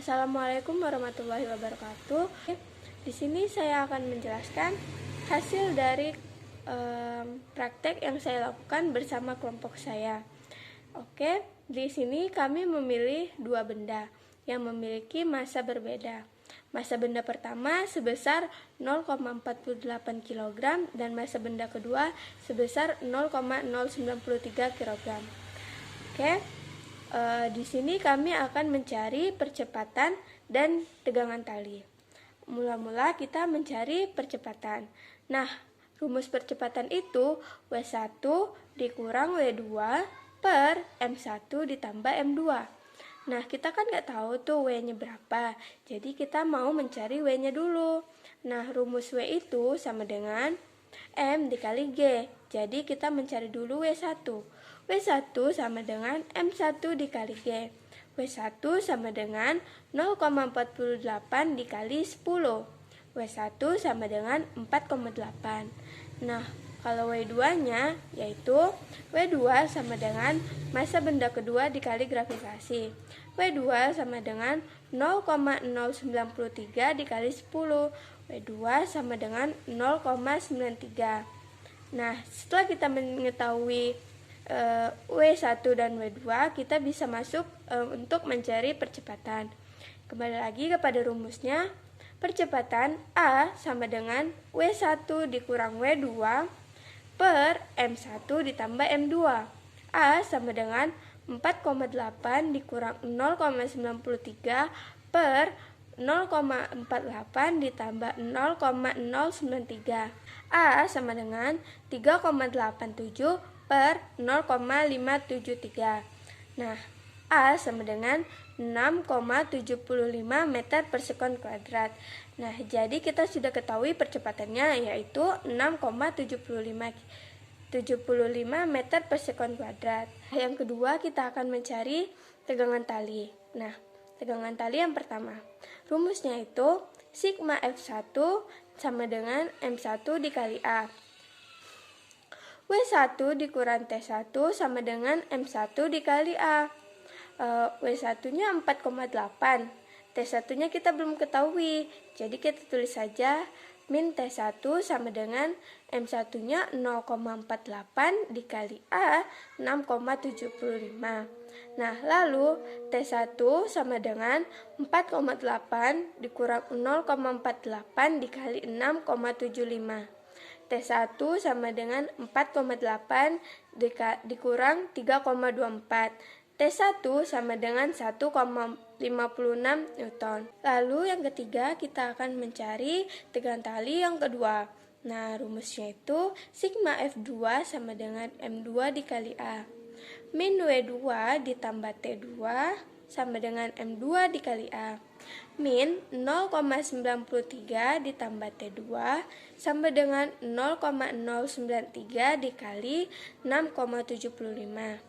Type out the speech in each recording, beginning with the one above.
Assalamualaikum warahmatullahi wabarakatuh. Di sini saya akan menjelaskan hasil dari praktek yang saya lakukan bersama kelompok saya. Oke, di sini kami memilih dua benda yang memiliki massa berbeda. Massa benda pertama sebesar 0,48 kg dan massa benda kedua sebesar 0,093 kg. Oke. Di sini kami akan mencari percepatan dan tegangan tali. Mula-mula kita mencari percepatan. Nah, rumus percepatan itu W1 dikurang W2 per M1 ditambah M2. Nah, kita kan nggak tahu tuh W-nya berapa, jadi kita mau mencari W-nya dulu. Nah, rumus W itu sama dengan M dikali G, jadi kita mencari dulu W1. W1 sama dengan M1 dikali G. W1 sama dengan 0,48 dikali 10. W1 sama dengan 4,8. Nah, kalau W2-nya yaitu W2 sama dengan massa benda kedua dikali gravitasi. W2 sama dengan 0,093 dikali 10. W2 sama dengan 0,93. Nah, setelah kita mengetahui W1 dan W2, kita bisa masuk untuk mencari percepatan. Kembali lagi kepada rumusnya, percepatan A sama dengan W1 dikurang W2 per M1 ditambah M2. A sama dengan 4,8 dikurang 0,93 per 0,48 ditambah 0,093. A sama dengan 3,87 per 0,573. Nah, A sama dengan 6,75 meter per sekon kuadrat. Nah, jadi kita sudah ketahui percepatannya yaitu 6,75 meter per sekon kuadrat. Yang kedua, kita akan mencari tegangan tali. Nah, tegangan tali yang pertama, rumusnya itu sigma F1 sama dengan M1 dikali A. W1 dikurang T1 sama dengan M1 dikali A. W1-nya 4,8. T1-nya kita belum ketahui. Jadi kita tulis saja min T1 sama dengan M1-nya 0,48 dikali A 6,75. Nah, lalu T1 sama dengan 4,8 dikurang 0,48 dikali 6,75. T1 sama dengan 4,8 dikurang 3,24. T1 sama dengan 1,56 Newton. Lalu yang ketiga, kita akan mencari tegangan tali yang kedua. Nah, rumusnya itu sigma F2 sama dengan M2 dikali A. Min W2 ditambah T2 sama dengan M2 dikali A. Min 0,93 ditambah T2 sama dengan 0,093 dikali 6,75.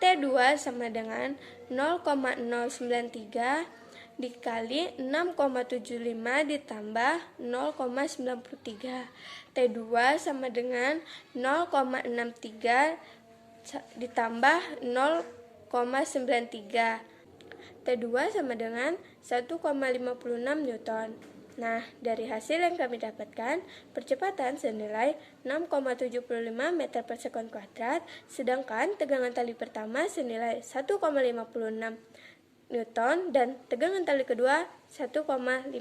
T2 sama dengan 0,093 dikali 6,75 ditambah 0,93. T2 sama dengan 0,63 ditambah 0,93. T2 sama dengan 1,56 Newton. Nah, dari hasil yang kami dapatkan, percepatan senilai 6,75 meter per sekon kuadrat, sedangkan tegangan tali pertama senilai 1,56 Newton dan tegangan tali kedua 1,56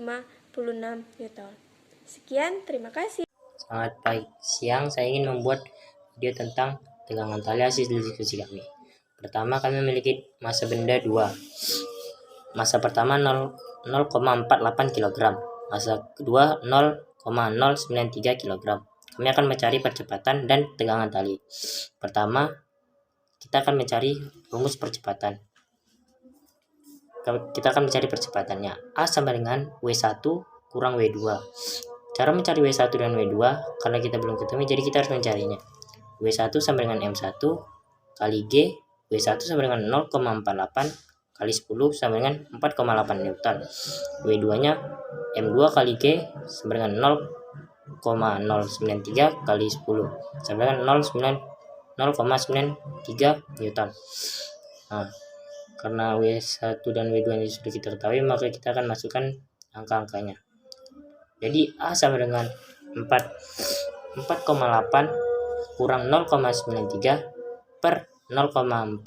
Newton. Sekian, terima kasih. Selamat pagi. Siang saya ingin membuat video tentang tegangan tali hasil diskusi kami. Pertama, kami memiliki massa benda 2. Massa pertama 0,48 kg, massa kedua 0,093 kg. Kami akan mencari percepatan dan tegangan tali. Pertama, kita akan mencari rumus percepatan. Kita akan mencari percepatannya. A sama dengan W1 kurang W2. Cara mencari W1 dan W2, karena kita belum ketemu, jadi kita harus mencarinya. W1 sama dengan M1 kali G. W1 sama dengan 0,48 kali 10 sama dengan 4,8 Newton. W2-nya M2 kali G sama dengan 0,093 kali 10 sama dengan 0,93 Newton. Nah, Karena W1 dan W2 ini sudah kita ketahui, maka kita akan masukkan angka-angkanya. Jadi A sama dengan 4,8 kurang 0,93 per 0,48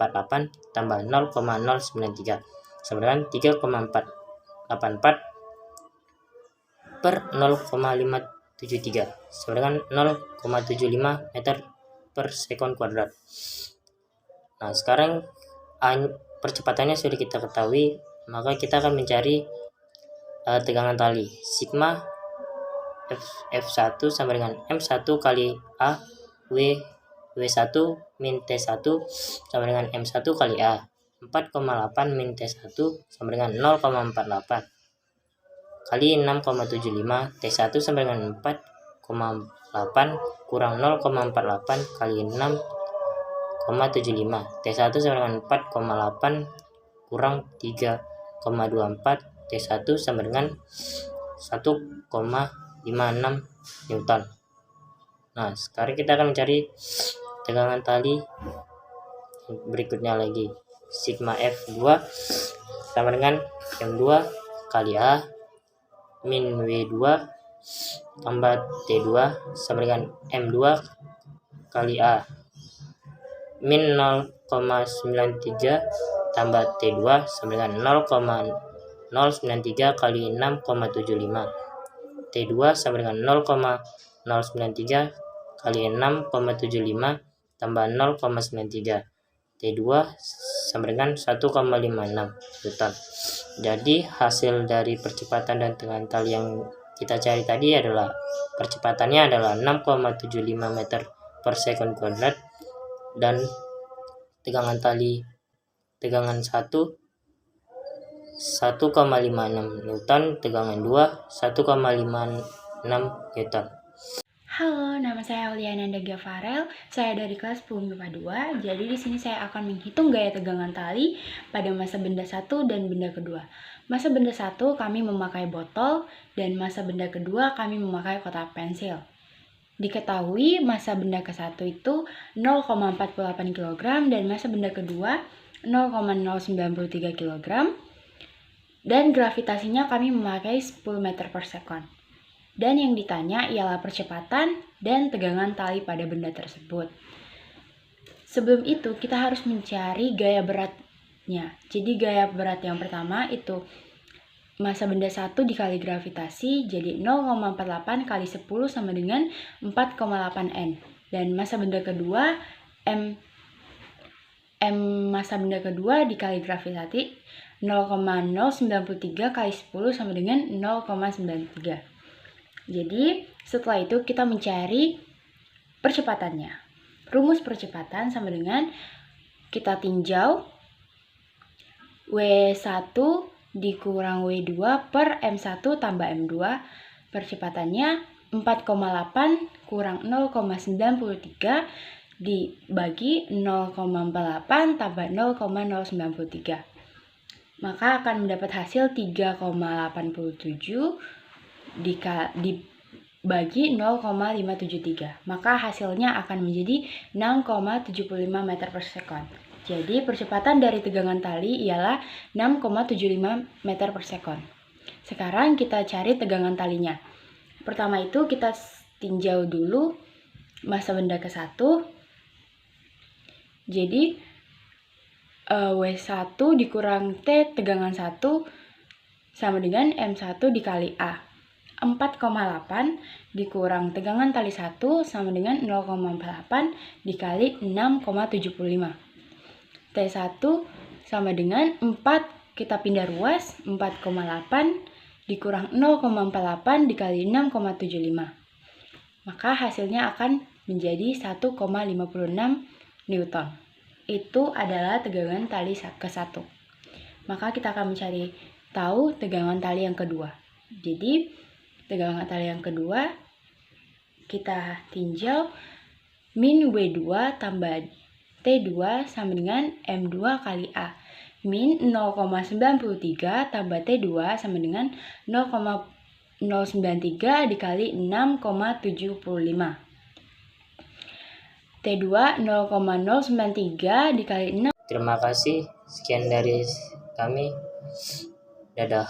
tambah 0,093 sama dengan 3,484 per 0,573 sama dengan 0,75 meter per sekon kuadrat. Nah, sekarang percepatannya sudah kita ketahui, maka kita akan mencari tegangan tali. Sigma F1 sama dengan M1 kali A W1 min T1 sama dengan M1 kali A. 4,8 min T1 sama dengan 0,48 kali 6,75. T1 sama dengan 4,8 kurang 0,48 kali 6,75. T1 sama dengan 4,8 kurang 3,24. T1 sama dengan 1,56 Newton. Nah, sekarang kita akan mencari tegangan tali berikutnya lagi. Sigma F2 sama dengan M2 kali A min W2 tambah T2 sama dengan M2 kali A min 0,93 tambah T2 sama dengan 0,093 kali 6,75. T2 sama dengan 0,093 kali 6,75 tambah 0,93. T2 sama dengan 1,56 Newton. Jadi hasil dari percepatan dan tegangan tali yang kita cari tadi adalah percepatannya adalah 6,75 meter per sekon kuadrat dan tegangan tali tegangan 1 1,56 Newton, tegangan 2 1,56 Newton. Halo, nama saya Auliananda Gafarel. Saya dari kelas 10 MIPA 2. Jadi di sini saya akan menghitung gaya tegangan tali pada massa benda 1 dan benda kedua. Massa benda 1 kami memakai botol dan massa benda kedua kami memakai kotak pensil. Diketahui massa benda ke-1 itu 0,48 kg dan massa benda kedua 0,093 kg. Dan gravitasinya kami memakai 10 meter per sekon. Dan yang ditanya ialah percepatan dan tegangan tali pada benda tersebut. Sebelum itu, kita harus mencari gaya beratnya. Jadi gaya berat yang pertama itu massa benda 1 dikali gravitasi, jadi 0,48 kali 10 sama dengan 4,8 N. Dan massa benda kedua, M massa benda kedua dikali gravitasi, 0,093 kali 10 sama dengan 0,93. Jadi, setelah itu kita mencari percepatannya. Rumus percepatan sama dengan kita tinjau W1 dikurang W2 per M1 tambah M2. Percepatannya 4,8 kurang 0,93 dibagi 0,48 tambah 0,093. Maka akan mendapat hasil 3,87 dibagi 0,573. Maka hasilnya akan menjadi 6,75 meter per sekon. Jadi percepatan dari tegangan tali ialah 6,75 meter per sekon. Sekarang kita cari tegangan talinya. Pertama itu kita tinjau dulu massa benda ke-1. Jadi W1 dikurang T tegangan 1 sama dengan M1 dikali A. 4,8 dikurang tegangan tali 1 sama dengan 0,48 dikali 6,75. T1 sama dengan 4, kita pindah ruas, 4,8 dikurang 0,48 dikali 6,75. Maka hasilnya akan menjadi 1,56 Newton. Itu adalah tegangan tali ke-1. Maka kita akan mencari tahu tegangan tali yang kedua. Jadi tegangan tali yang kedua kita tinjau min W2 tambah T2 sama dengan M2 kali A. Min 0,93 tambah T2 sama dengan 0,093 dikali 6,75. T2 0,093 dikali 6 Terima kasih, sekian dari kami. Dadah.